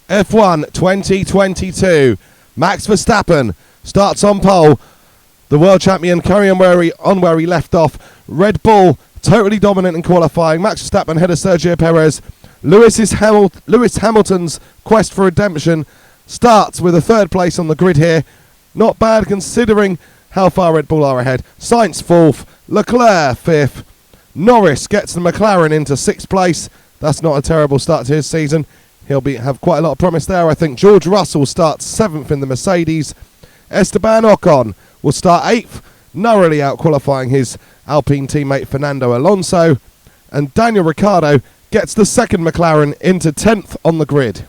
F1 2022. Max Verstappen starts on pole. The world champion carrying on where he left off. Red Bull totally dominant in qualifying. Max Verstappen ahead of Sergio Perez. Lewis Hamilton's quest for redemption starts with a third place on the grid here. Not bad considering how far Red Bull are ahead. Sainz fourth, Leclerc fifth. Norris gets the McLaren into sixth place. That's not a terrible start to his season. He'll have quite a lot of promise there. I think George Russell starts seventh in the Mercedes. Esteban Ocon will start eighth, narrowly out qualifying his Alpine teammate Fernando Alonso. And Daniel Ricciardo gets the second McLaren into 10th on the grid.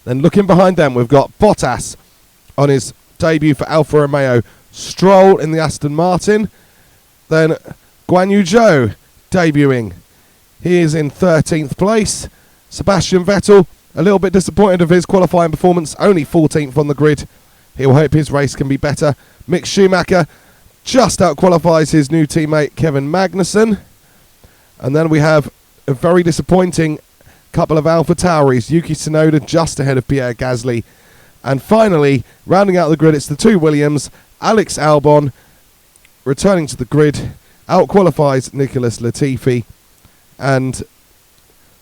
Then looking behind them, we've got Bottas on his debut for Alfa Romeo. Stroll in the Aston Martin. Then Guan Yu Zhou debuting. He is in 13th place. Sebastian Vettel, a little bit disappointed of his qualifying performance, only 14th on the grid. He'll hope his race can be better. Mick Schumacher just out-qualifies his new teammate Kevin Magnussen. And then we have a very disappointing couple of AlphaTauris. Yuki Tsunoda just ahead of Pierre Gasly. And finally, rounding out the grid, it's the two Williams. Alex Albon, returning to the grid, out-qualifies Nicholas Latifi. And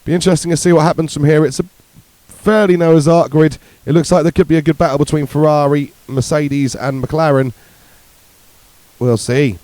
be interesting to see what happens from here. It's a fairly Noah's Ark grid. It looks like there could be a good battle between Ferrari, Mercedes and McLaren. We'll see.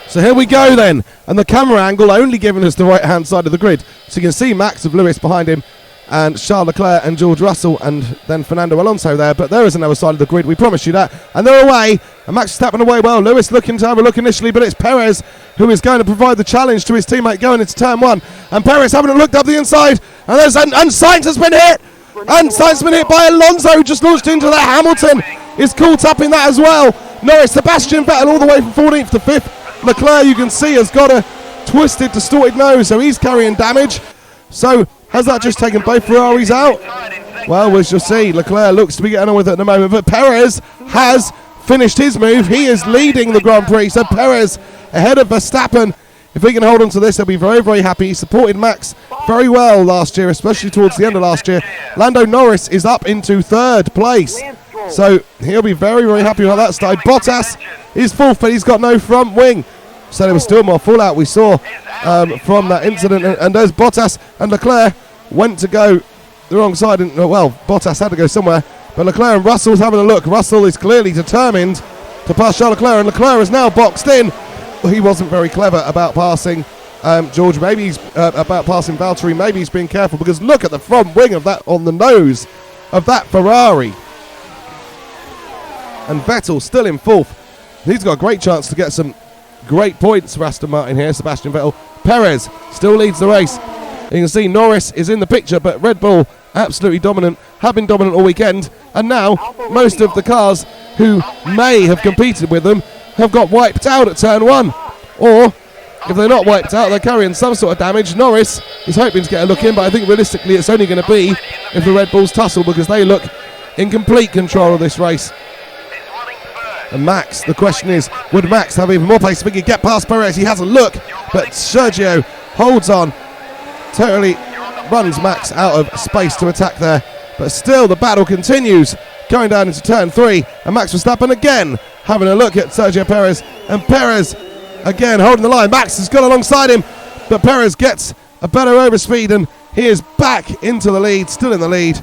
So here we go then, and the camera angle only giving us the right hand side of the grid. So you can see Max of Lewis behind him, and Charles Leclerc and George Russell, and then Fernando Alonso there. But there is another side of the grid, we promise you that. And they're away, and Max is tapping away well. Lewis looking to have a look initially, but it's Perez who is going to provide the challenge to his teammate going into turn one. And Perez having a look up the inside, and Sainz has been hit. And Sainz has been hit by Alonso, who just launched into that. Hamilton is caught up in that as well. Norris, Sebastian Vettel all the way from 14th to 5th. Leclerc, you can see, has got a twisted, distorted nose, so he's carrying damage. So has that just taken both Ferraris out? Well, we shall see. Leclerc looks to be getting on with it at the moment, but Perez has finished his move. He is leading the Grand Prix, so Perez ahead of Verstappen. If he can hold on to this, he'll be very, very happy. He supported Max very well last year, especially towards the end of last year. Lando Norris is up into third place, so he'll be very, very happy with how that started. Bottas is fourth, but he's got no front wing. So there was still more fallout we saw from that incident. And there's Bottas, and Leclerc went to go the wrong side. And, well, Bottas had to go somewhere. But Leclerc and Russell's having a look. Russell is clearly determined to pass Charles Leclerc, and Leclerc is now boxed in. Well, he wasn't very clever about passing George. Maybe he's about passing Valtteri. Maybe he's being careful, because look at the front wing of that on the nose of that Ferrari. And Vettel still in fourth. He's got a great chance to get some great points for Aston Martin here, Sebastian Vettel. Perez still leads the race. You can see Norris is in the picture, but Red Bull absolutely dominant, have been dominant all weekend. And now most of the cars who may have competed with them have got wiped out at turn one. Or if they're not wiped out, they're carrying some sort of damage. Norris is hoping to get a look in, but I think realistically it's only going to be if the Red Bulls tussle, because they look in complete control of this race. And Max, the question is, would Max have even more pace if he could get past Perez? He has a look, but Sergio holds on, totally runs Max out of space to attack there. But still, the battle continues, going down into turn three, and Max Verstappen again having a look at Sergio Perez, and Perez again holding the line. Max has gone alongside him, but Perez gets a better overspeed, and he is back into the lead, still in the lead.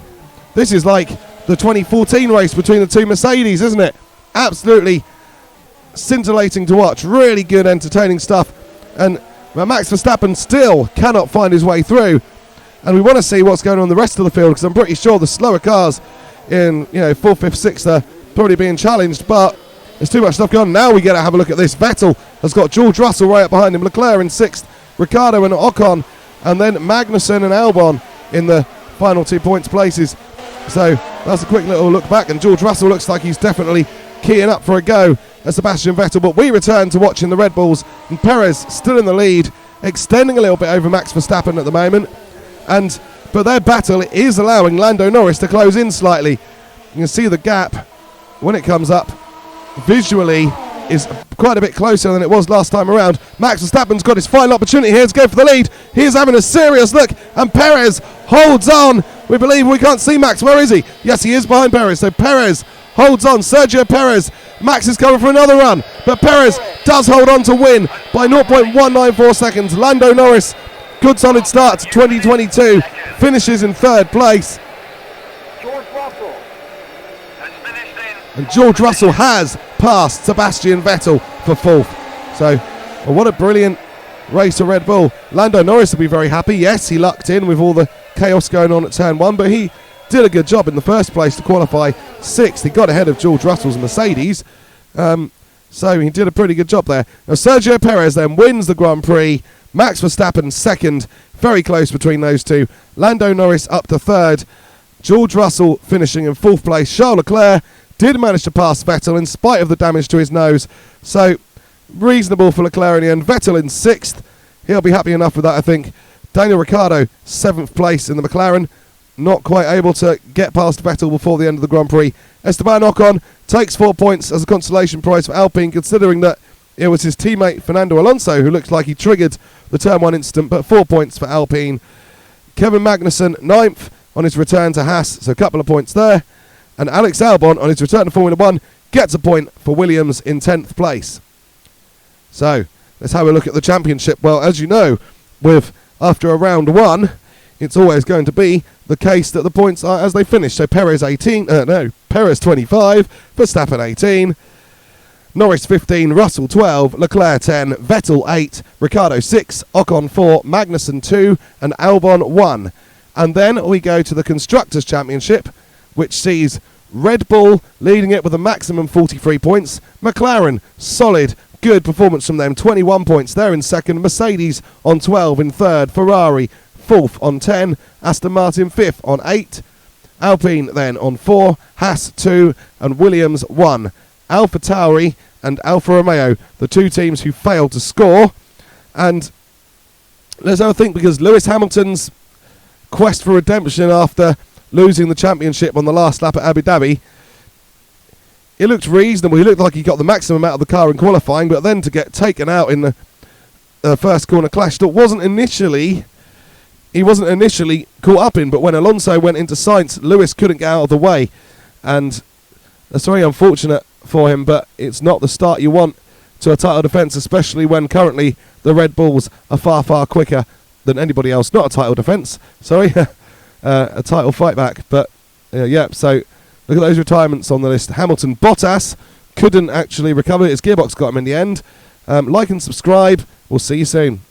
This is like the 2014 race between the two Mercedes, isn't it? Absolutely scintillating to watch. Really good, entertaining stuff. And Max Verstappen still cannot find his way through. And we want to see what's going on in the rest of the field, because I'm pretty sure the slower cars in 4th, 5th, 6th are probably being challenged. But there's too much stuff going on. Now we get to have a look at this. Vettel has got George Russell right up behind him. Leclerc in 6th. Ricciardo and Ocon. And then Magnussen and Albon in the final 2 points places. So that's a quick little look back. And George Russell looks like he's definitely keying up for a go at Sebastian Vettel, but we return to watching the Red Bulls, and Perez still in the lead, extending a little bit over Max Verstappen at the moment, but their battle is allowing Lando Norris to close in slightly. You can see the gap when it comes up visually. is quite a bit closer than it was last time around. Max Verstappen's got his final opportunity here to go for the lead. He is having a serious look, and Perez holds on. We believe we can't see Max. Where is he? Yes, he is behind Perez. So Perez holds on. Sergio Perez. Max is coming for another run, but Perez does hold on to win by 0.194 seconds. Lando Norris, good solid start to 2022, finishes in third place. And George Russell has passed Sebastian Vettel for fourth. So, well, what a brilliant race of Red Bull. Lando Norris will be very happy. Yes, he lucked in with all the chaos going on at turn one, but he did a good job in the first place to qualify sixth. He got ahead of George Russell's Mercedes. So he did a pretty good job there. Now Sergio Perez then wins the Grand Prix. Max Verstappen second. Very close between those two. Lando Norris up to third. George Russell finishing in fourth place. Charles Leclerc did manage to pass Vettel in spite of the damage to his nose. So reasonable for Leclerc in the end. Vettel in sixth. He'll be happy enough with that, I think. Daniel Ricciardo, seventh place in the McLaren. Not quite able to get past Vettel before the end of the Grand Prix. Esteban Ocon takes 4 points as a consolation prize for Alpine, considering that it was his teammate Fernando Alonso who looked like he triggered the turn one incident, but 4 points for Alpine. Kevin Magnussen, ninth on his return to Haas, so a couple of points there. And Alex Albon, on his return to Formula 1, gets a point for Williams in 10th place. So, let's have a look at the championship. Well, as you know, after a round one, it's always going to be the case that the points are as they finish. So Perez 25, Verstappen 18, Norris 15, Russell 12, Leclerc 10, Vettel 8, Ricciardo 6, Ocon 4, Magnussen 2, and Albon 1. And then we go to the Constructors' Championship, which sees Red Bull leading it with a maximum 43 points. McLaren, solid, good performance from them, 21 points. They're in second. Mercedes on 12 in third. Ferrari fourth on 10. Aston Martin fifth on 8. Alpine then on 4. Haas 2 and Williams 1. AlphaTauri and Alfa Romeo, the two teams who failed to score. And let's have a think, because Lewis Hamilton's quest for redemption after losing the championship on the last lap at Abu Dhabi, it looked reasonable. He looked like he got the maximum out of the car in qualifying, but then to get taken out in the first corner clash that he wasn't initially caught up in, but when Alonso went into Sainz, Lewis couldn't get out of the way, and that's very unfortunate for him, but it's not the start you want to a title defence, especially when currently the Red Bulls are far, far quicker than anybody else. Not a title defence, sorry, a title fight back, but yeah, so look at those retirements on the list. Hamilton, Bottas couldn't actually recover. His gearbox got him in the end. Like and subscribe. We'll see you soon.